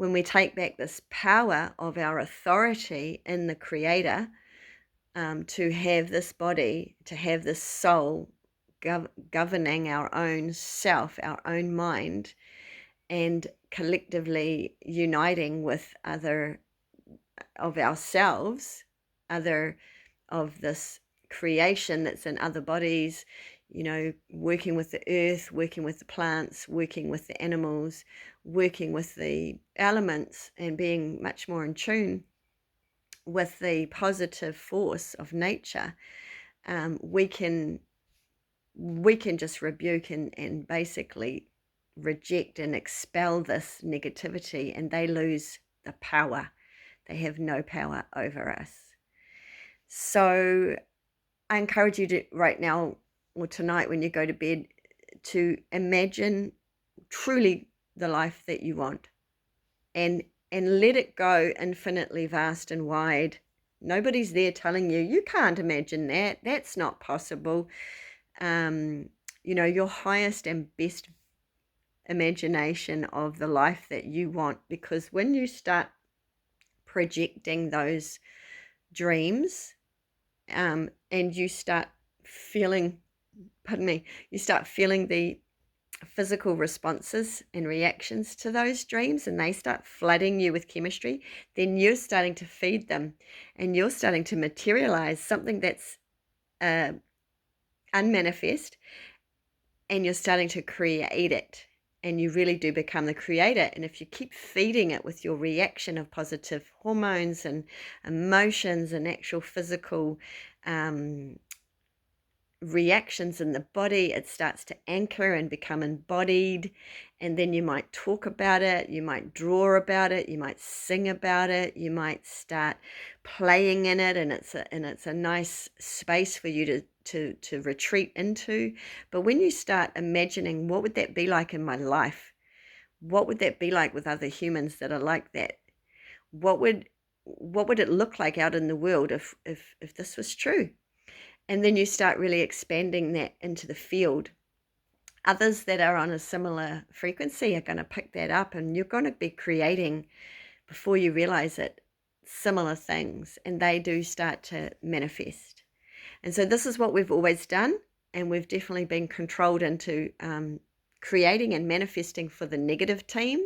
when we take back this power of our authority in the Creator, to have this body, to have this soul governing our own self, our own mind, and collectively uniting with other of ourselves, other of this creation that's in other bodies, working with the earth, working with the plants, working with the animals, working with the elements, and being much more in tune with the positive force of nature. We can just rebuke and basically reject and expel this negativity, and they lose the power. They have no power over us. So I encourage you to right now or tonight when you go to bed to imagine truly the life that you want, and let it go infinitely vast and wide. Nobody's there telling you can't imagine that. That's not possible. Your highest and best imagination of the life that you want, because when you start projecting those dreams, and you start feeling, you start feeling the physical responses and reactions to those dreams, and they start flooding you with chemistry, then you're starting to feed them, and you're starting to materialize something that's unmanifest, and you're starting to create it, and you really do become the creator. And if you keep feeding it with your reaction of positive hormones and emotions and actual physical reactions in the body, it starts to anchor and become embodied. And then you might talk about it, you might draw about it, you might sing about it, you might start playing in it, and it's a nice space for you to retreat into. But when you start imagining, what would that be like in my life? What would that be like with other humans that are like that? What would it look like out in the world if this was true? And then you start really expanding that into the field. Others that are on a similar frequency are going to pick that up, and you're going to be creating, before you realize it, similar things, and they do start to manifest. And so this is what we've always done, and we've definitely been controlled into creating and manifesting for the negative team.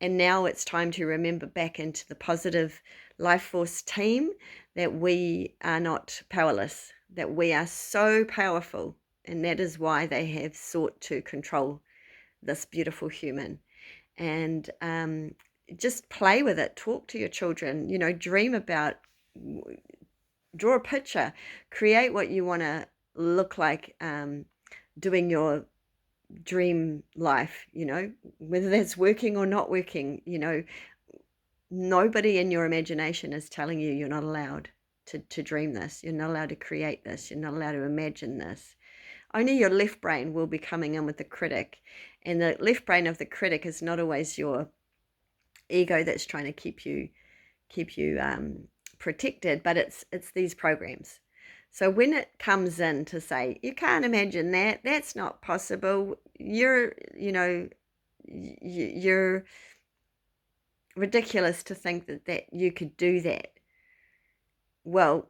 And now it's time to remember back into the positive life force team, that we are not powerless, that we are so powerful. And that is why they have sought to control this beautiful human. And just play with it. Talk to your children, dream about, draw a picture, create what you want to look like doing your dream life, whether that's working or not working. Nobody in your imagination is telling you you're not allowed to dream this. You're not allowed to create this. You're not allowed to imagine this. Only your left brain will be coming in with the critic. And the left brain of the critic is not always your ego that's trying to keep you protected, but it's these programs. So when it comes in to say, you can't imagine that, that's not possible, you're ridiculous to think that you could do that. Well,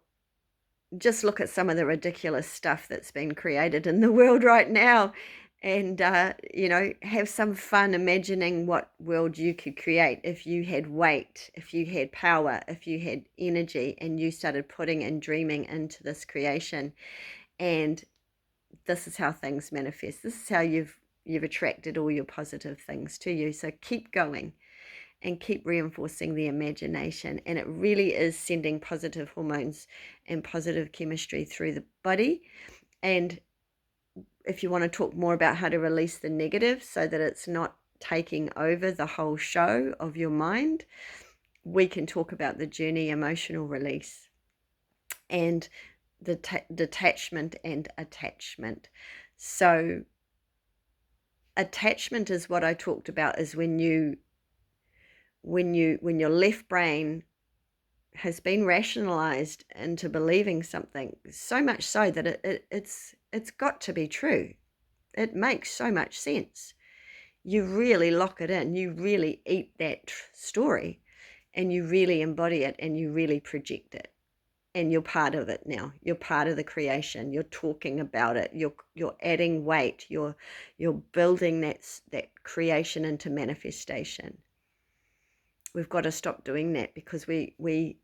just look at some of the ridiculous stuff that's been created in the world right now, and have some fun imagining what world you could create if you had weight, if you had power, if you had energy, and you started putting and dreaming into this creation. And this is how things manifest. This is how you've attracted all your positive things to you. So keep going and keep reinforcing the imagination, and it really is sending positive hormones and positive chemistry through the body. And if you want to talk more about how to release the negative so that it's not taking over the whole show of your mind, we can talk about the journey emotional release and the detachment and attachment. So attachment is what I talked about, is when your left brain has been rationalized into believing something, so much so that it's got to be true. It makes so much sense. you really lock it in. You really eat that story, and you really embody it, and you really project it. And you're part of it now. You're part of the creation. You're talking about it. You're adding weight. You're building that creation into manifestation. We've got to stop doing that, because we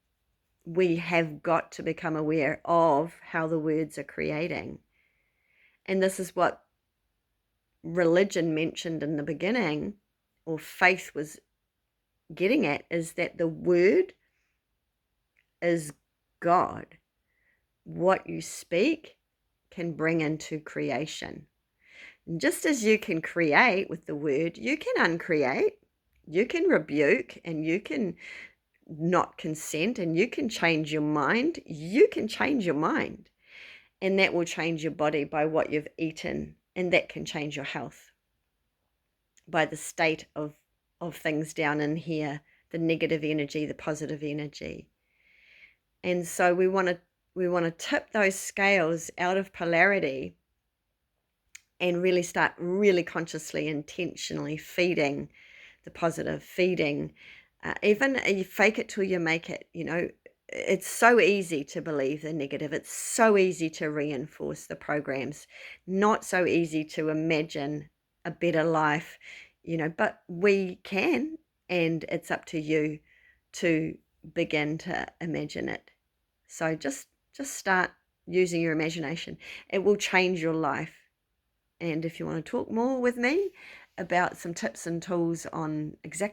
have got to become aware of how the words are creating. And this is what religion mentioned in the beginning, or faith was getting at, is that the word is God. What you speak can bring into creation. And just as you can create with the word, you can uncreate, you can rebuke, and you can not consent, and you can change your mind. You can change your mind, and that will change your body by what you've eaten, and that can change your health by the state of things down in here, the negative energy, the positive energy. And so we want to tip those scales out of polarity and really start really consciously, intentionally feeding the positive, feeding, even you fake it till you make it. It's so easy to believe the negative. It's so easy to reinforce the programs, not so easy to imagine a better life, but we can, and it's up to you to begin to imagine it. So just start using your imagination. It will change your life. And if you want to talk more with me about some tips and tools on exactly